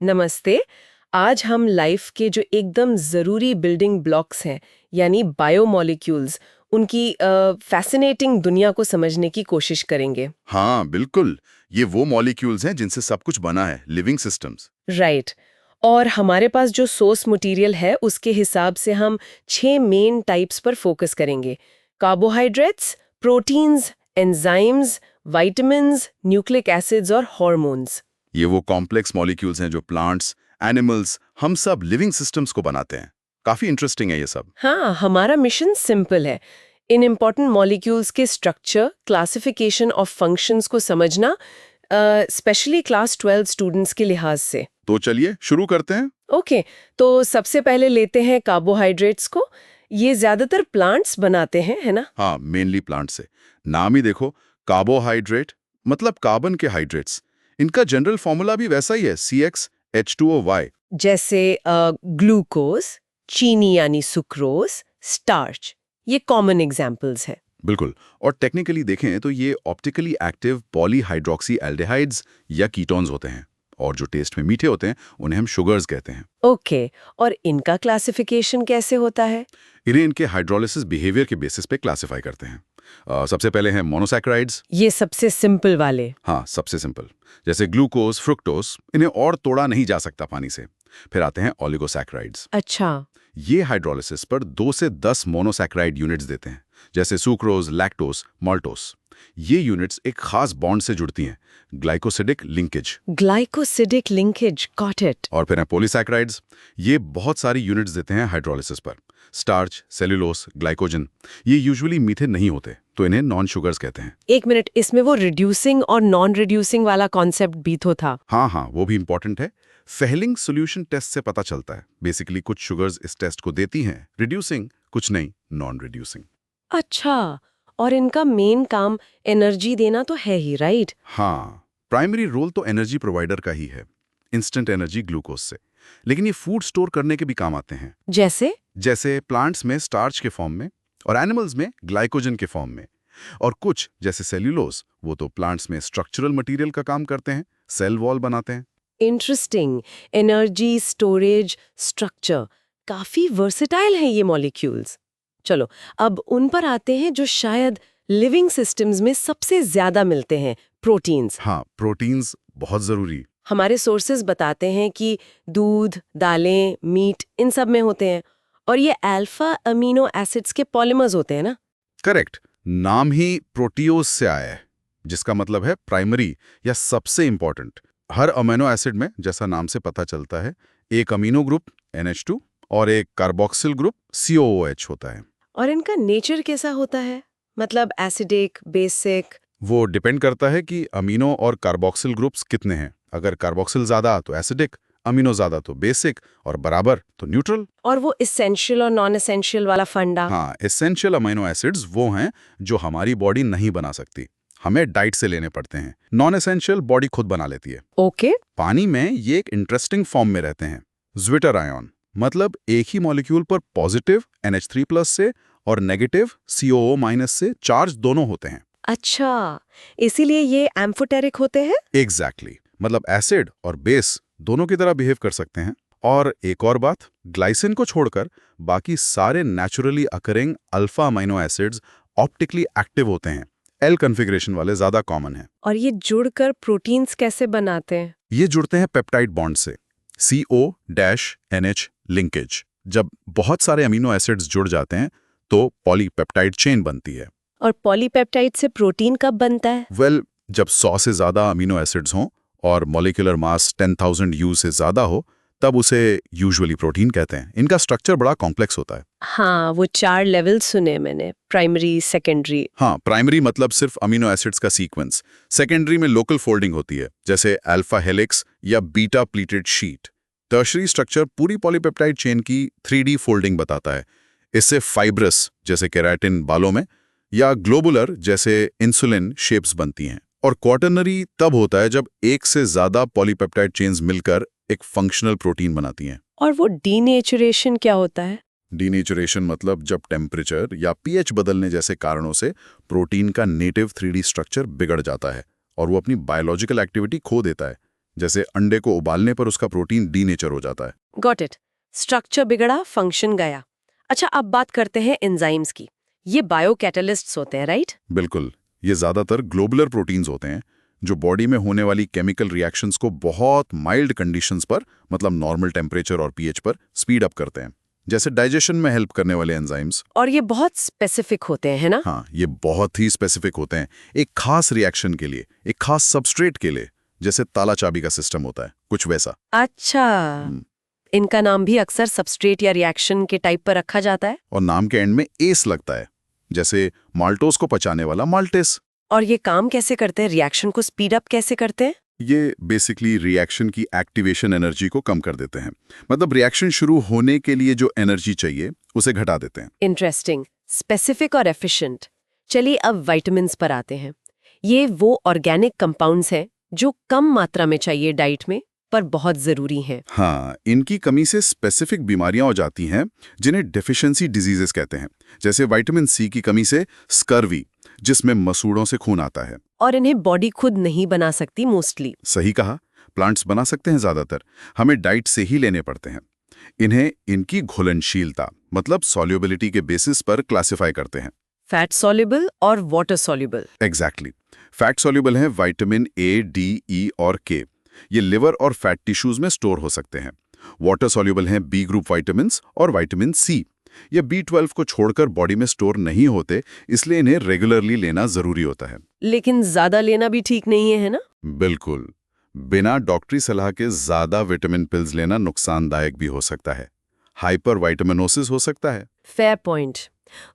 नमस्ते। आज हम लाइफ के जो एकदम ज़रूरी बिल्डिंग ब्लॉक्स हैं, यानी बायोमॉलिक्यूल्स, उनकी फैसिनेटिंग दुनिया को समझने की कोशिश करेंगे। हाँ बिल्कुल। ये वो मॉलिक्यूल्स हैं जिनसे सब कुछ बना है, लिविंग सिस्टम्स। राइट। और हमारे पास जो सोर्स मटेरियल है, उसके हिसाब से हम 6 मेन टाइप्स पर फोकस करेंगे। Carbohydrates, proteins, enzymes, vitamins, nucleic acids और हार्मोन्स। ये वो कॉम्प्लेक्स मॉलिक्यूल्स हैं जो प्लांट्स, एनिमल्स, हम सब लिविंग सिस्टम्स को बनाते हैं। काफी इंटरेस्टिंग है ये सब। हाँ, हमारा मिशन सिंपल है। इन इम्पॉर्टेंट मॉलिक्यूल्स के स्ट्रक्चर, क्लासिफिकेशन और फंक्शंस को समझना, स्पेशली क्लास 12 स्टूडेंट्स के लिहाज से। तो चलिए शुरू करते हैं। ओके, तो सबसे पहले लेते हैं कार्बोहाइड्रेट्स को। ये ज्यादातर प्लांट्स बनाते हैं, है ना? हाँ, मेनली प्लांट से। नाम ही देखो, कार्बोहाइड्रेट मतलब कार्बन के हाइड्रेट्स। इनका जनरल फॉर्मूला भी वैसा ही है, CxH2O Y। जैसे ग्लूकोज, चीनी यानी सुक्रोज, स्टार्च। ये कॉमन एग्जाम्पल्स हैं। बिल्कुल। और टेक्निकली देखें तो ये ऑप्टिकली एक्टिव पॉलीहाइड्रोक्सी एल्डिहाइड्स या कीटोन्स होते हैं, और जो टेस्ट में मीठे होते हैं उन्हें हम शुगर्स कहते हैं। ओके, और इनका क्लासिफिकेशन कैसे होता है? इन्हें इनके हाइड्रोलिसिस बिहेवियर के बेसिस पे क्लासिफाई करते हैं। सबसे पहले हैं मोनोसैकेराइड्स। ये सबसे सिंपल वाले। हाँ, सबसे सिंपल। जैसे ग्लूकोज, फ्रुक्टोज, इन्हें और तोड़ा नहीं जा सकता पानी से। फिर आते हैं ओलिगोसैकेराइड्स। अच्छा। ये हाइड्रोलिसिस पर 2 से 10 मोनोसैकेराइड यूनिट्स देते हैं, जैसे सुक्रोज, लैक्टोज, माल्टोस। ये यूनिट्स एक खास बॉन्ड से जुड़ती हैं, glycosidic linkage. Glycosidic linkage, got it. और फिर हैं पॉलीसैकेराइड्स। ये बहुत सारी यूनिट्स देते हैं हाइड्रोलिसिस पर, स्टार्च, सेल्यूलोस, ग्लाइकोजन। ये यूजुअली मीठे नहीं होते, तो इन्हें नॉन शुगर्स कहते हैं। एक मिनट, इसमें वो रिड्यूसिंग और नॉन रिड्यूसिंग वाला कॉन्सेप्ट भी तो था। हाँ, वो भी इंपॉर्टेंट है। फेहलिंग सोल्यूशन टेस्ट से पता चलता है। बेसिकली कुछ शुगर्स इस टेस्ट को देती हैं रिड्यूसिंग, कुछ नहीं नॉन रिड्यूसिंग। अच्छा, और इनका मेन काम एनर्जी देना तो है ही, राइट? हाँ, प्राइमरी रोल तो एनर्जी प्रोवाइडर का ही है, इंस्टेंट एनर्जी ग्लूकोज से। लेकिन ये फूड स्टोर करने के भी काम आते हैं, जैसे प्लांट्स में स्टार्च के फॉर्म में, और एनिमल्स में ग्लाइकोजन के फॉर्म में। और कुछ जैसे सेल्यूलोज, वो तो प्लांट्स में स्ट्रक्चरल मटेरियल का काम करते हैं, सेल वॉल बनाते हैं। इंटरेस्टिंग। एनर्जी, स्टोरेज, स्ट्रक्चर, काफी वर्सेटाइल है ये मॉलिक्यूल्स। चलो, अब उन पर आते हैं जो शायद लिविंग सिस्टम्स में सबसे ज्यादा मिलते हैं, प्रोटीन्स। हाँ, प्रोटीन्स बहुत जरूरी। हमारे सोर्सेज बताते हैं कि दूध, दालें, मीट, इन सब में होते हैं। और ये अल्फा अमीनो एसिड्स के पॉलीमर्स होते हैं ना? करेक्ट। नाम ही प्रोटियोज से आया है, जिसका मतलब है प्राइमरी या सबसे इंपॉर्टेंट। हर अमीनो एसिड में, जैसा नाम से पता चलता है, एक अमीनो ग्रुप NH2 और एक कार्बोक्सिल ग्रुप COOH होता है। और इनका नेचर कैसा होता है? मतलब एसिडिक, बेसिक? वो डिपेंड करता है कि अमीनो और कार्बोक्सिल ग्रुप्स कितने हैं। अगर कार्बोक्सिल ज्यादा तो एसिडिक, अमीनो ज्यादा तो बेसिक, और बराबर तो न्यूट्रल। और वो इसेंशियल और नॉन इसेंशियल वाला फंडा? हाँ, एसेंशियल अमीनो एसिड्स वो हैं जो हमारी बॉडी नहीं बना सकती, हमें डाइट से लेने पड़ते हैं। नॉन एसेंशियल बॉडी खुद बना लेती है। ओके। पानी में ये एक इंटरेस्टिंग फॉर्म में रहते हैं, ज्विटर आयन। मतलब एक ही मॉलिक्यूल पर पॉजिटिव NH3+ से और नेगेटिव COO- से चार्ज दोनों होते हैं। अच्छा, इसीलिए ये एम्फोटेरिक होते हैं? एग्जैक्टली। मतलब एसिड और बेस दोनों की तरह बिहेव कर सकते हैं। और एक और बात, ग्लाइसिन को छोड़कर बाकी सारे naturally occurring alpha amino acids optically active होते हैं। L कॉन्फ़िगरेशन वाले ज्यादा कॉमन है। और ये जुड़कर प्रोटीन्स कैसे बनाते हैं? ये जुड़ते हैं पेप्टाइड बॉन्ड से, CO-NH लिंकेज। जब बहुत सारे अमीनो एसिड्स जुड़ जाते हैं तो पॉलीपेप्टाइड चेन बनती है। और पॉलीपेप्टाइड से प्रोटीन कब बनता है? जब 100 से ज्यादा अमीनो एसिड्स हों और मॉलिक्यूलर मास 10,000 U से ज्यादा हो, तब उसे यूजुअली प्रोटीन कहते हैं। इनका स्ट्रक्चर बड़ा कॉम्प्लेक्स होता है। हाँ, वो 4 लेवल सुने मैंने, प्राइमरी, सेकेंडरी। हाँ, प्राइमरी मतलब सिर्फ अमीनो एसिड्स का सीक्वेंस। सेकेंडरी में लोकल फोल्डिंग होती है, जैसे अल्फा हेलिक्स या beta pleated sheet. Tertiary structure पूरी पॉलीपेप्टाइड चेन की 3D फोल्डिंग बताता है। इससे फाइब्रस जैसे केराटिन बालों में, या ग्लोबुलर जैसे इंसुलिन शेप्स बनती हैं। और क्वाटरनरी तब होता है जब एक से ज्यादा पॉलीपेप्टाइड चेन्स मिलकर एक फंक्शनल प्रोटीन बनाती हैं। और वो डीनेचुरेशन क्या होता है? डीनेचुरेशन मतलब जब टेम्परेचर या pH बदलने जैसे कारणों से प्रोटीन का नेटिव 3D स्ट्रक्चर बिगड़ जाता है और वो अपनी बायोलॉजिकल एक्टिविटी खो देता है। जैसे अंडे को उबालने पर उसका प्रोटीन डीनेचर हो जाता है। Got it. स्ट्रक्चर बिगड़ा, फंक्शन गया। अच्छा, अब बात करते हैं एंजाइम्स की। ये बायोकैटलिस्ट्स होते हैं, राइट? बिल्कुल, ये ज्यादातर ग्लोबुलर प्रोटीन्स होते हैं जो बॉडी में होने वाली केमिकल रिएक्शंस को बहुत माइल्ड कंडीशंस पर, मतलब नॉर्मल टेम्परेचर और पीएच पर स्पीड अप करते हैं, जैसे डाइजेशन में हेल्प करने वाले एंजाइम्स। और ये बहुत स्पेसिफिक होते हैं, है ना? हाँ, ये बहुत ही स्पेसिफिक होते हैं, एक खास रिएक्शन के लिए, एक खास सबस्ट्रेट के लिए, जैसे ताला चाबी का सिस्टम होता है, कुछ वैसा। अच्छा, इनका नाम भी अक्सर सबस्ट्रेट या रिएक्शन के टाइप पर रखा जाता है। और नाम के एंड में एस लगता है, जैसे माल्टोस को पचाने वाला माल्टेस। और ये काम कैसे करते हैं? रिएक्शन को स्पीड अप कैसे करते हैं? ये बेसिकली रिएक्शन की एक्टिवेशन एनर्जी को कम कर देते हैं, मतलब रिएक्शन शुरू होने के लिए जो एनर्जी चाहिए उसे घटा देते हैं। इंटरेस्टिंग, स्पेसिफिक और एफिशिएंट। चलिए अब विटामिन्स पर आते हैं। ये वो ऑर्गेनिक कंपाउंड्स हैं जो कम मात्रा में चाहिए डाइट में, पर बहुत जरूरी हैं। हाँ, इनकी कमी से स्पेसिफिक बीमारियां हो जाती हैं जिन्हें डेफिशिएंसी डिजीजेस कहते हैं, जैसे विटामिन सी की कमी से स्कर्वी, जिसमें मसूड़ों से खून आता है। और इन्हें बॉडी खुद नहीं बना सकती मोस्टली। सही कहा, प्लांट्स बना सकते हैं ज्यादातर, हमें डाइट से ही लेने पड़ते हैं। इन्हें इनकी घुलनशीलता, मतलब सॉल्युबिलिटी के बेसिस पर क्लासिफाई करते हैं। फैट सॉल्युबल और water soluble. Exactly. Fat soluble है विटामिन ए, डी, ई और के। ये लिवर और फैट टिश्यूज में स्टोर हो सकते हैं। वाटर सॉल्युबल हैं बी ग्रुप विटामिन्स और विटामिन सी। ये B12 को छोड़कर बॉडी में स्टोर नहीं होते, इसलिए इन्हें रेगुलरली लेना जरूरी होता है। लेकिन ज्यादा लेना भी ठीक नहीं है ना? बिल्कुल, बिना डॉक्टरी सलाह के ज्यादा विटामिन पिल्स लेना नुकसानदायक भी हो सकता है। हाइपर विटामिनोसिस हो सकता है। Fair point.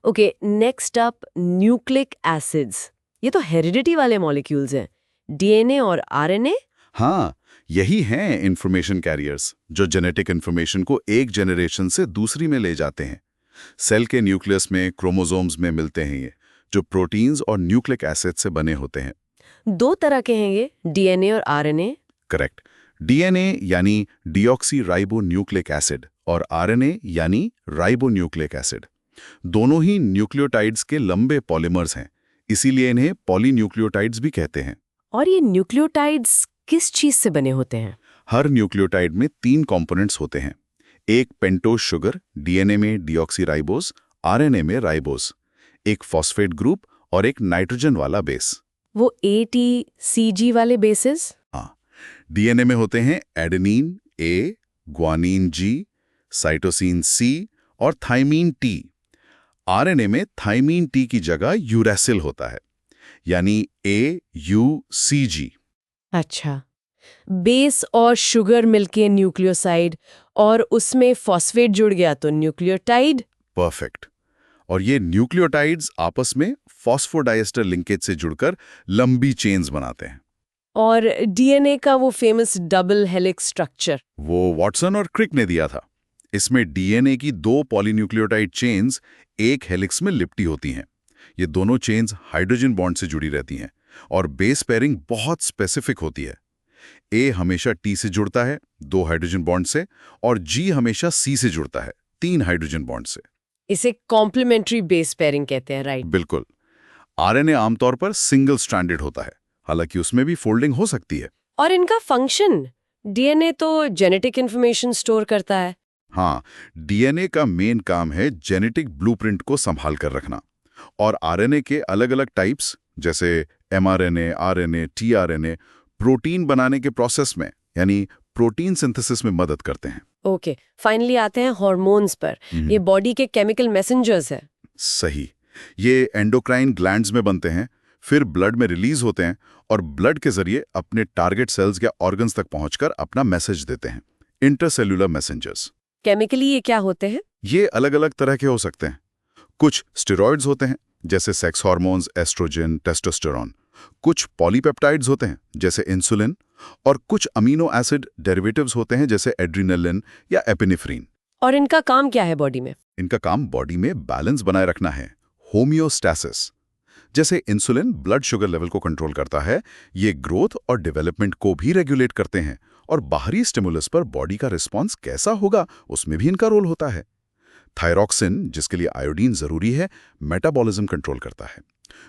Okay, next up nucleic acids. ये तो हेरिडिटी वाले मॉलिक्यूल्स हैं, डीएनए और आरएनए। हाँ, यही हैं इंफॉर्मेशन कैरियर्स जो जेनेटिक इंफॉर्मेशन को एक जनरेशन से दूसरी में ले जाते हैं। सेल के न्यूक्लियस में, क्रोमोसोम्स में मिलते हैं ये, जो प्रोटीन्स और न्यूक्लिक एसिड से बने होते हैं। दो तरह के हैं ये, डीएनए और आरएनए। करेक्ट। डीएनए यानी डीऑक्सी राइबो न्यूक्लिक एसिड और आरएनए यानी राइबो न्यूक्लिक एसिड। दोनों ही न्यूक्लियोटाइड्स के लंबे पॉलीमर्स हैं, इसीलिए इन्हें पॉलीन्यूक्लियोटाइड्स भी कहते हैं। और ये न्यूक्लियोटाइड्स किस चीज से बने होते हैं? हर न्यूक्लियोटाइड में 3 कंपोनेंट्स होते हैं। एक पेंटोज शुगर, डीएनए में डीऑक्सीराइबोस, आरएनए में राइबोस, एक फॉस्फेट ग्रुप और एक नाइट्रोजन वाला बेस। वो ATCG वाले बेसिस? हाँ, डीएनए में होते हैं adenine A, guanine G, cytosine C और थाइमीन टी। आरएनए में थाइमीन टी की जगह यूरैसिल होता है, यानी AUCG। अच्छा, बेस और शुगर मिलके न्यूक्लियोसाइड, और उसमें फॉस्फेट जुड़ गया तो न्यूक्लियोटाइड। परफेक्ट। और ये न्यूक्लियोटाइड्स आपस में फॉस्फोडाइएस्टर लिंकेज से जुड़कर लंबी चेन्स बनाते हैं। और डीएनए का वो फेमस डबल हेलिक्स स्ट्रक्चर, वो वॉटसन और क्रिक ने दिया था। इसमें डीएनए की 2 पॉलीन्यूक्लियोटाइड चेन्स एक हेलिक्स में लिपटी होती हैं। ये दोनों चेन्स हाइड्रोजन बॉन्ड से जुड़ी रहती हैं और बेस पेयरिंग बहुत स्पेसिफिक होती है। ए हमेशा टी से जुड़ता है 2 हाइड्रोजन बॉन्ड से, और जी हमेशा सी से जुड़ता है 3 हाइड्रोजन बॉन्ड से। इसे कॉम्प्लीमेंट्री बेस पेयरिंग कहते हैं, राइट? बिल्कुल। आरएनए आमतौर पर सिंगल स्ट्रैंडेड होता है, हालांकि उसमें भी फोल्डिंग हो सकती है। और इनका फंक्शन? डीएनए तो जेनेटिक इंफॉर्मेशन स्टोर करता है। हाँ, डीएनए का मेन काम है जेनेटिक ब्लूप्रिंट को संभाल कर रखना, और आरएनए के अलग-अलग टाइप्स जैसे एमआरएनए, आरएनए, टीआरएनए प्रोटीन बनाने के प्रोसेस में, यानी प्रोटीन सिंथेसिस में मदद करते हैं। ओके, फाइनली आते हैं हार्मोन्स पर। ये बॉडी के केमिकल मैसेंजर्स हैं। सही। ये एंडोक्राइन ग्लैंड्स में बनते हैं, फिर ब्लड में रिलीज होते हैं और ब्लड के जरिए अपने टारगेट सेल्स या ऑर्गन्स तक पहुंचकर अपना मैसेज देते हैं। Intercellular messengers. केमिकली ये क्या होते हैं? ये अलग-अलग तरह के हो सकते हैं। कुछ स्टेरॉइड्स होते हैं, जैसे सेक्स हार्मोन्स, एस्ट्रोजन, टेस्टोस्टेरोन। कुछ पॉलीपेप्टाइड्स होते हैं, जैसे इंसुलिन, और कुछ अमीनो एसिड डेरिवेटिव्स होते हैं, जैसे एड्रिनलिन या एपिनेफ्रीन। और इनका काम क्या है बॉडी में? इनका काम बॉडी में बैलेंस बनाए रखना है, होमियोस्टैसिस। जैसे इंसुलिन ब्लड शुगर लेवल को कंट्रोल करता है, ये ग्रोथ और डेवलपमेंट को भी रेगुलेट करते हैं, और बाहरी स्टिमुलस पर बॉडी का रिस्पॉन्स कैसा होगा उसमें भी इनका रोल होता है। थायरॉक्सिन, जिसके लिए आयोडीन जरूरी है, मेटाबॉलिज्म कंट्रोल करता है।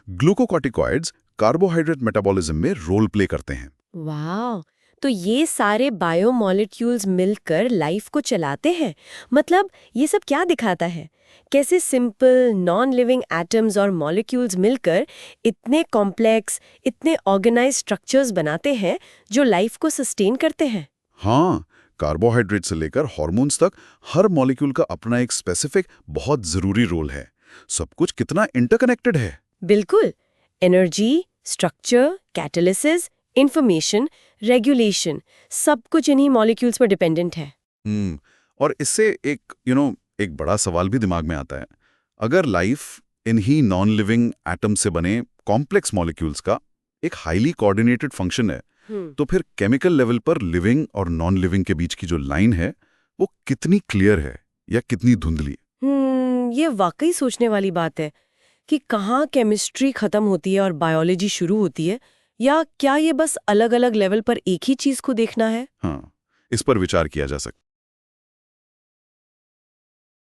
ग्लूकोकॉर्टिकॉइड्स कार्बोहाइड्रेट मेटाबॉलिज्म में रोल प्ले करते हैं। वाह, तो ये सारे बायोमोलिक्यूल्स मिलकर लाइफ को चलाते हैं। मतलब ये सब क्या दिखाता है? कैसे सिंपल नॉन लिविंग एटम्स और मॉलिक्यूल्स मिलकर इतने कॉम्प्लेक्स, इतने ऑर्गेनाइज्ड स्ट्रक्चर्स बनाते हैं जो लाइफ को सस्टेन करते हैं। हाँ, कार्बोहाइड्रेट से लेकर हार्मोन्स तक हर मॉलिक्यूल का अपना एक स्पेसिफिक बहुत जरूरी रोल है। सब कुछ कितना इंटरकनेक्टेड है। बिल्कुल। Energy, structure, catalysis, information, regulation, सब कुछ इन्हीं मॉलिक्यूल्स पर डिपेंडेंट है। और इससे एक बड़ा सवाल भी दिमाग में आता है। अगर लाइफ इन्हीं नॉन लिविंग एटम से बने कॉम्प्लेक्स मॉलिक्यूल्स का एक हाईली कोऑर्डिनेटेड फंक्शन है, तो फिर केमिकल लेवल पर लिविंग और नॉन लिविंग के बीच की जो लाइन है वो कितनी क्लियर है या कितनी धुंधली? ये वाकई सोचने वाली बात है कि कहाँ केमिस्ट्री खत्म होती है और बायोलॉजी शुरू होती है, या क्या ये बस अलग-अलग लेवल पर एक ही चीज को देखना है? हाँ, इस पर विचार किया जा सकता है।